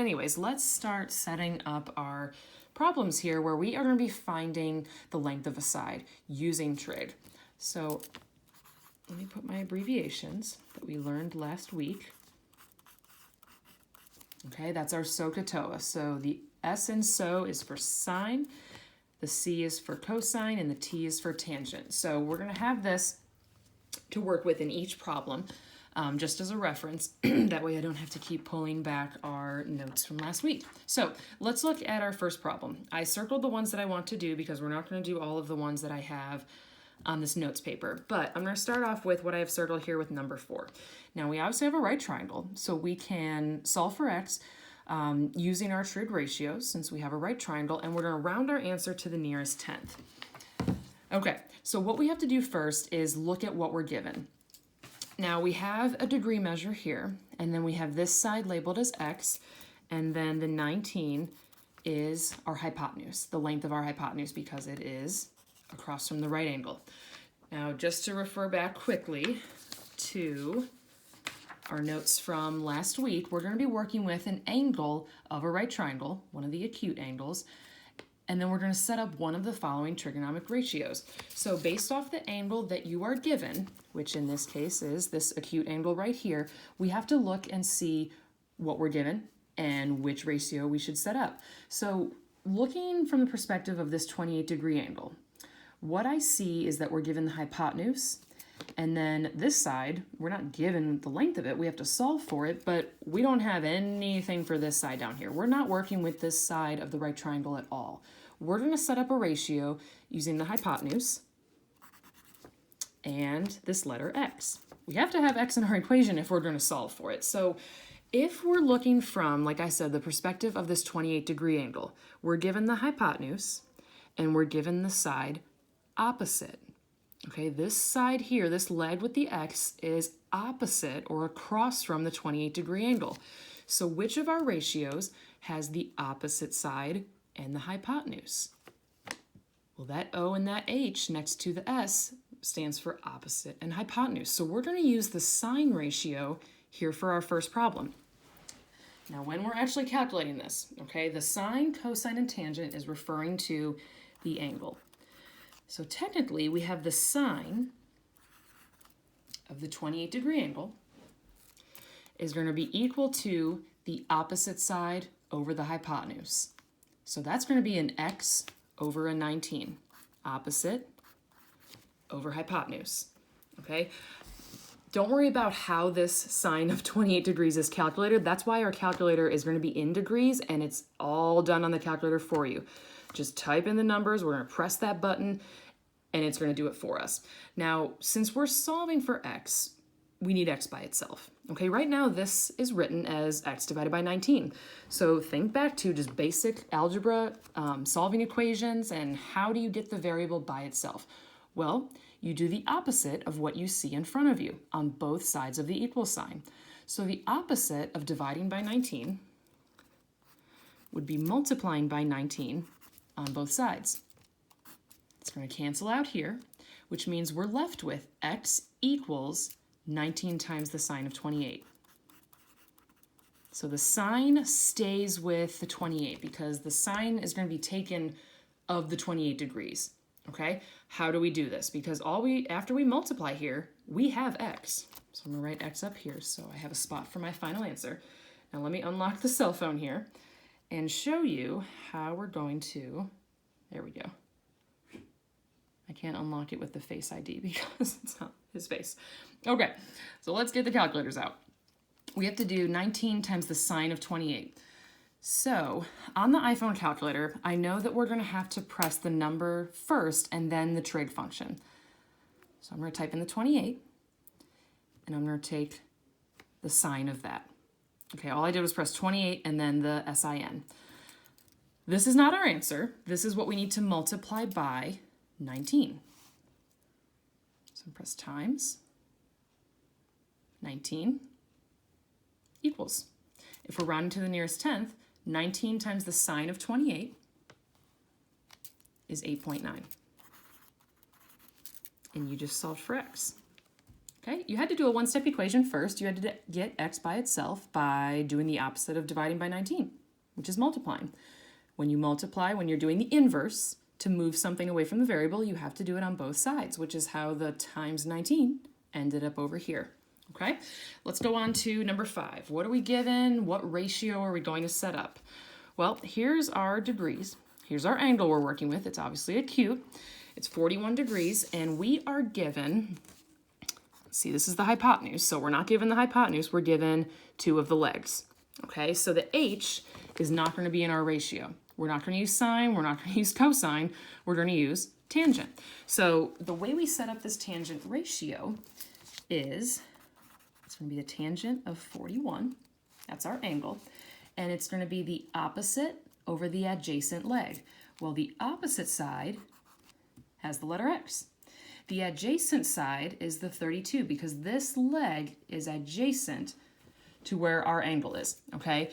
anyways, let's start setting up our problems here where we are going to be finding the length of a side using trig. So let me put my abbreviations that we learned last week. Okay, that's our SOHCAHTOA. So the S in SO is for sine, the C is for cosine, and the T is for tangent. So we're going to have this to work with in each problem, just as a reference. That way I don't have to keep pulling back our notes from last week. So let's look at our first problem. I circled the ones that I want to do because we're not going to do all of the ones that I have on this notes paper. But I'm going to start off with what I have circled here with number 4. Now we obviously have a right triangle, so we can solve for x using our trig ratios since we have a right triangle, and we're going to round our answer to the nearest tenth. Okay, so what we have to do first is look at what we're given. Now we have a degree measure here, and then we have this side labeled as x, and then the 19 is our hypotenuse, the length of our hypotenuse, because it is across from the right angle. Now just to refer back quickly to our notes from last week, we're going to be working with an angle of a right triangle, one of the acute angles, and then we're going to set up one of the following trigonometric ratios. So based off the angle that you are given, which in this case is this acute angle right here, we have to look and see what we're given and which ratio we should set up. So looking from the perspective of this 28-degree angle, what I see is that we're given the hypotenuse, and then this side, we're not given the length of it, we have to solve for it, but we don't have anything for this side down here. We're not working with this side of the right triangle at all. We're going to set up a ratio using the hypotenuse and this letter x. We have to have x in our equation if we're going to solve for it. So if we're looking from, like I said, the perspective of this 28-degree angle, we're given the hypotenuse and we're given the side opposite. Okay, this side here, this leg with the x, is opposite or across from the 28-degree angle. So which of our ratios has the opposite side and the hypotenuse? Well, that O and that H next to the S stands for opposite and hypotenuse. So we're going to use the sine ratio here for our first problem. Now, when we're actually calculating this, okay, the sine, cosine, and tangent is referring to the angle. So technically, we have the sine of the 28-degree angle is going to be equal to the opposite side over the hypotenuse. So that's going to be an x over a 19, opposite over hypotenuse, okay? Don't worry about how this sine of 28 degrees is calculated. That's why our calculator is going to be in degrees, and it's all done on the calculator for you. Just type in the numbers, we're going to press that button, and it's going to do it for us. Now, since we're solving for x, we need x by itself. Okay, right now this is written as x divided by 19. So think back to just basic algebra, solving equations, and how do you get the variable by itself? Well, you do the opposite of what you see in front of you on both sides of the equal sign. So the opposite of dividing by 19 would be multiplying by 19 on both sides. It's going to cancel out here, which means we're left with x equals 19 times the sine of 28. So the sine stays with the 28 because the sine is going to be taken of the 28 degrees. Okay, how do we do this? Because after we multiply here, we have x. So I'm going to write x up here so I have a spot for my final answer. Now let me unlock the cell phone here and show you how we're going to, there we go. I can't unlock it with the Face ID because it's not his face. Okay, so let's get the calculators out. We have to do 19 times the sine of 28. So on the iPhone calculator, I know that we're going to have to press the number first and then the trig function. So I'm going to type in the 28, and I'm going to take the sine of that. Okay, all I did was press 28 and then the SIN. This is not our answer. This is what we need to multiply by 19. So press times 19 equals. If we're rounding to the nearest tenth, 19 times the sine of 28 is 8.9. And you just solved for x. Okay, you had to do a one-step equation first. You had to get x by itself by doing the opposite of dividing by 19, which is multiplying. When you multiply, when you're doing the inverse, to move something away from the variable, you have to do it on both sides, which is how the times 19 ended up over here. Okay, let's go on to number 5. What are we given? What ratio are we going to set up? Well, here's our degrees. Here's our angle we're working with. It's obviously acute. It's 41 degrees, and we are given, let's see, this is the hypotenuse, so we're not given the hypotenuse, we're given 2 of the legs. Okay, so the h is not going to be in our ratio. We're not going to use sine, we're not going to use cosine, we're going to use tangent. So the way we set up this tangent ratio is, it's going to be the tangent of 41, that's our angle, and it's going to be the opposite over the adjacent leg. Well, the opposite side has the letter x. The adjacent side is the 32 because this leg is adjacent to where our angle is, okay?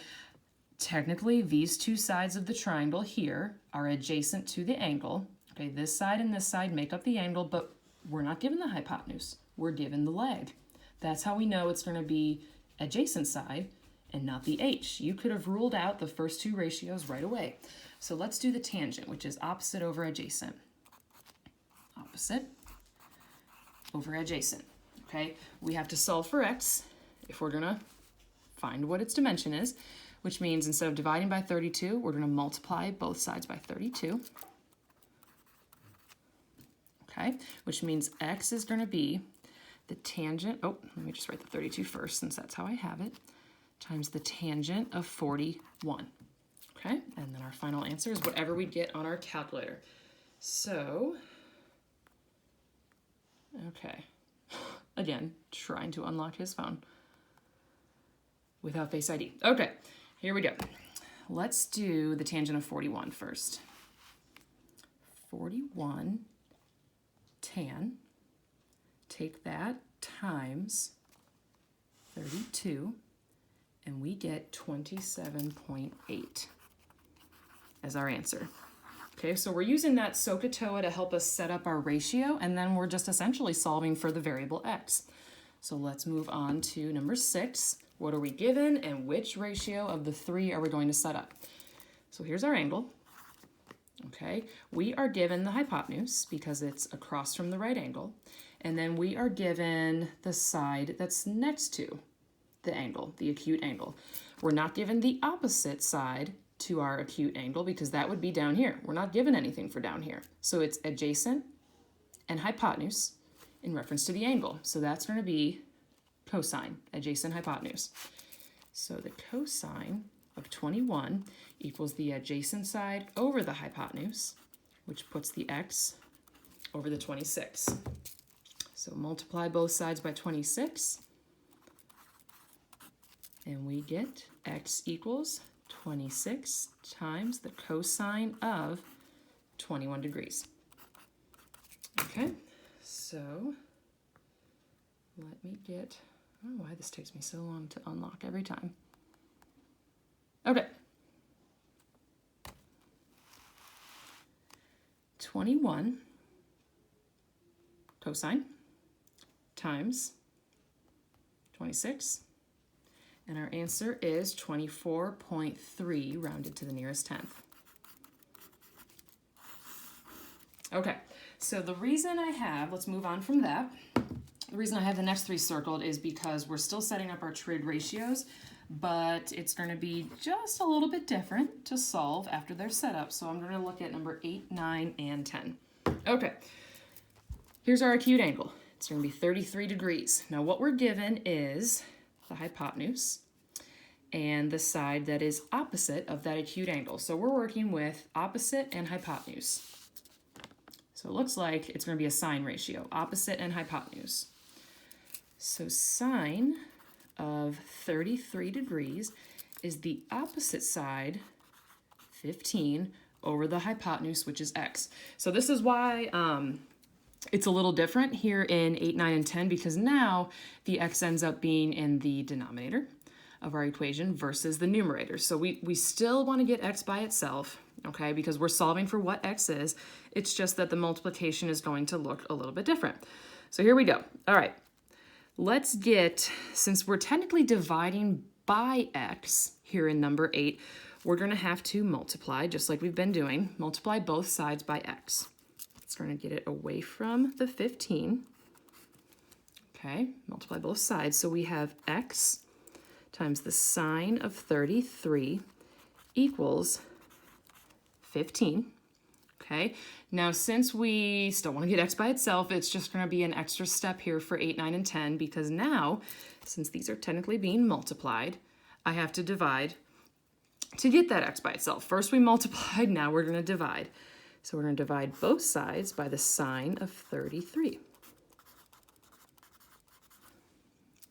Technically, these two sides of the triangle here are adjacent to the angle. Okay, this side and this side make up the angle, but we're not given the hypotenuse. We're given the leg. That's how we know it's going to be adjacent side and not the h. You could have ruled out the first two ratios right away. So let's do the tangent, which is opposite over adjacent. Opposite over adjacent. Okay, we have to solve for x if we're going to find what its dimension is, which means instead of dividing by 32, we're going to multiply both sides by 32. Okay, which means x is going to be the tangent, oh, let me just write the 32 first since that's how I have it, times the tangent of 41. Okay, and then our final answer is whatever we get on our calculator. So, okay, again, trying to unlock his phone without Face ID. Okay, here we go. Let's do the tangent of 41 first. 41 tan, take that times 32, and we get 27.8 as our answer. Okay, so we're using that SOHCAHTOA to help us set up our ratio, and then we're just essentially solving for the variable x. So let's move on to number 6. What are we given, and which ratio of the 3 are we going to set up? So here's our angle. Okay, we are given the hypotenuse because it's across from the right angle, and then we are given the side that's next to the angle, the acute angle. We're not given the opposite side to our acute angle because that would be down here. We're not given anything for down here. So it's adjacent and hypotenuse in reference to the angle. So that's going to be cosine, adjacent hypotenuse. So the cosine of 21 equals the adjacent side over the hypotenuse, which puts the x over the 26. So multiply both sides by 26, and we get x equals 26 times the cosine of 21 degrees. Okay, so let me get, I don't know why this takes me so long to unlock every time. Okay. 21 cosine times 26, and our answer is 24.3 rounded to the nearest tenth. Okay, so the reason I have, let's move on from that. The reason I have the next 3 circled is because we're still setting up our trig ratios, but it's going to be just a little bit different to solve after they're set up. So I'm going to look at number 8, 9, and 10. Okay, here's our acute angle. It's going to be 33 degrees. Now what we're given is the hypotenuse and the side that is opposite of that acute angle. So we're working with opposite and hypotenuse. So it looks like it's going to be a sine ratio, opposite and hypotenuse. So sine of 33 degrees is the opposite side, 15, over the hypotenuse, which is x. So this is why it's a little different here in 8, 9, and 10, because now the x ends up being in the denominator of our equation versus the numerator. So we still want to get x by itself, okay, because we're solving for what x is. It's just that the multiplication is going to look a little bit different. So here we go. All right. let's get, since we're technically dividing by x here in number 8, we're going to have to multiply, just like we've been doing, multiply both sides by x. It's going to get it away from the 15. Okay, multiply both sides. So we have x times the sine of 33 equals 15. Okay, now since we still want to get x by itself, it's just going to be an extra step here for 8, 9, and 10, because now, since these are technically being multiplied, I have to divide to get that x by itself. First we multiplied, now we're going to divide. So we're going to divide both sides by the sine of 33.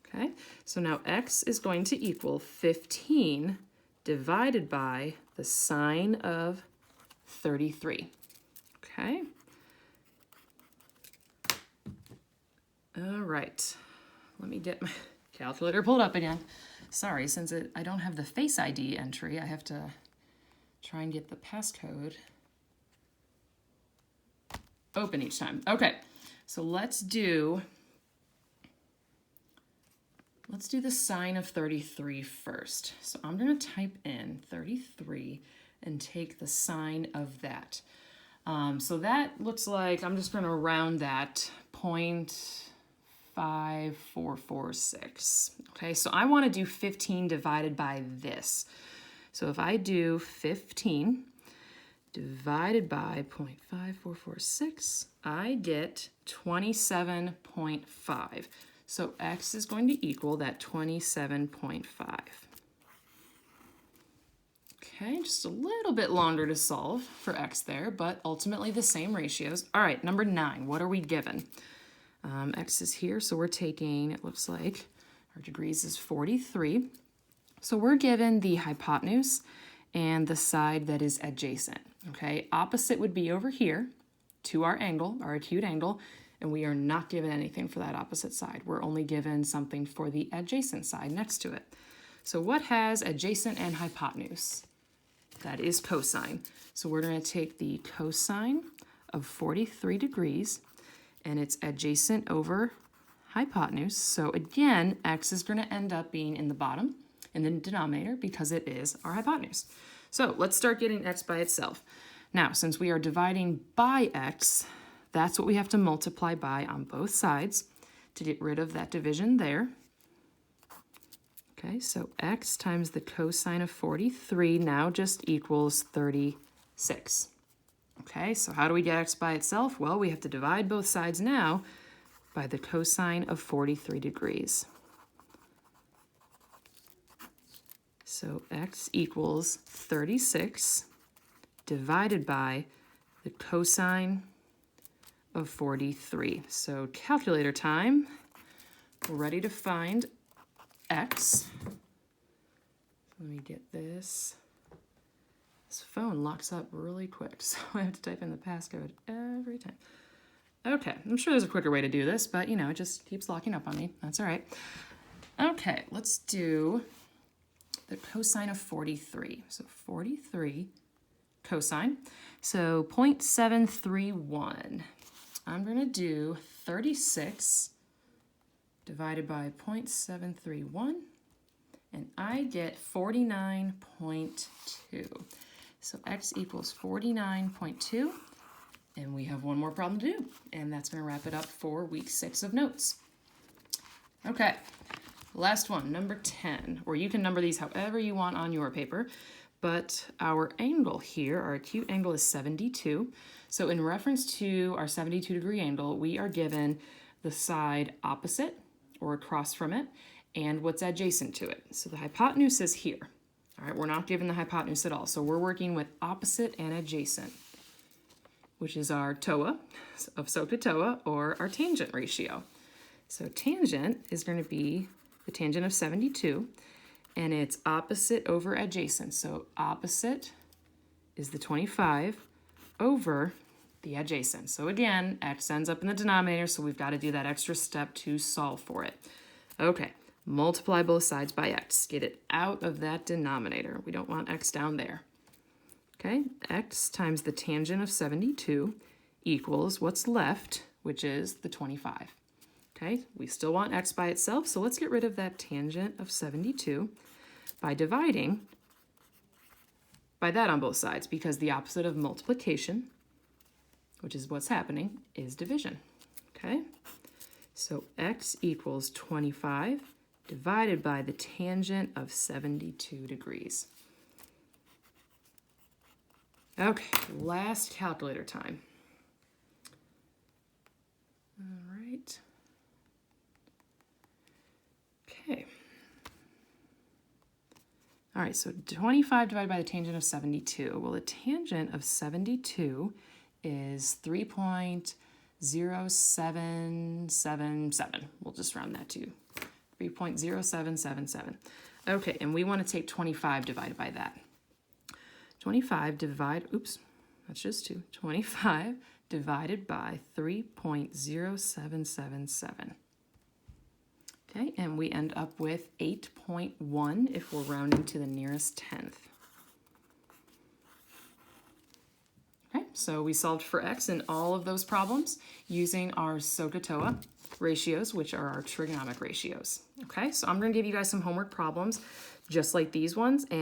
Okay, so now x is going to equal 15 divided by the sine of 33. Okay. All right. Let me get my calculator pulled up again. Sorry, since I don't have the Face ID entry, I have to try and get the passcode open each time. Okay, so let's do the sine of 33 first. So I'm going to type in 33 and take the sine of that. So that looks like, I'm just going to round that 0.5446. Okay, so I want to do 15 divided by this. So if I do 15 divided by 0.5446, I get 27.5. So x is going to equal that 27.5. Okay, just a little bit longer to solve for x there, but ultimately the same ratios. All right, number 9, what are we given? X is here, so we're taking, it looks like, our degrees is 43. So we're given the hypotenuse and the side that is adjacent. Okay, opposite would be over here to our angle, our acute angle, and we are not given anything for that opposite side. We're only given something for the adjacent side next to it. So what has adjacent and hypotenuse? That is cosine. So we're going to take the cosine of 43 degrees, and it's adjacent over hypotenuse. So again, x is going to end up being in the bottom, in the denominator, because it is our hypotenuse. So let's start getting x by itself. Now, since we are dividing by x, that's what we have to multiply by on both sides to get rid of that division there. Okay, so x times the cosine of 43 now just equals 36. Okay, so how do we get x by itself? Well, we have to divide both sides now by the cosine of 43 degrees. So x equals 36 divided by the cosine of 43. So calculator time. We're ready to find x. Let me get this. This phone locks up really quick, so I have to type in the passcode every time. Okay, I'm sure there's a quicker way to do this, but you know, it just keeps locking up on me. That's all right. Okay, let's do the cosine of 43. So 43 cosine. So 0.731. I'm going to do 36 divided by 0.731, and I get 49.2. So x equals 49.2, and we have one more problem to do, and that's going to wrap it up for week 6 of notes. Okay, last one, number 10, or you can number these however you want on your paper, but our angle here, our acute angle is 72. So in reference to our 72-degree angle, we are given the side opposite or across from it and what's adjacent to it. So the hypotenuse is here. All right, we're not given the hypotenuse at all. So we're working with opposite and adjacent, which is our TOA of SOHCAHTOA, or our tangent ratio. So tangent is going to be the tangent of 72, and it's opposite over adjacent. So opposite is the 25 over the adjacent. So again, x ends up in the denominator, so we've got to do that extra step to solve for it. Okay, multiply both sides by x. Get it out of that denominator. We don't want x down there. Okay, x times the tangent of 72 equals what's left, which is the 25. Okay, we still want x by itself, so let's get rid of that tangent of 72 by dividing by that on both sides, because the opposite of multiplication, which is what's happening, is division. Okay, so x equals 25 divided by the tangent of 72 degrees. Okay, last calculator time. All right. Okay. All right, so 25 divided by the tangent of 72. Well, the tangent of 72 is 3.0777. We'll just round that to 3.0777. Okay, and we want to take 25 divided by that. 25 that's just 2. 25 divided by 3.0777. Okay, and we end up with 8.1 if we're rounding to the nearest tenth. Okay, so we solved for x in all of those problems using our SOHCAHTOA ratios, which are our trigonometric ratios. Okay, so I'm going to give you guys some homework problems just like these ones, and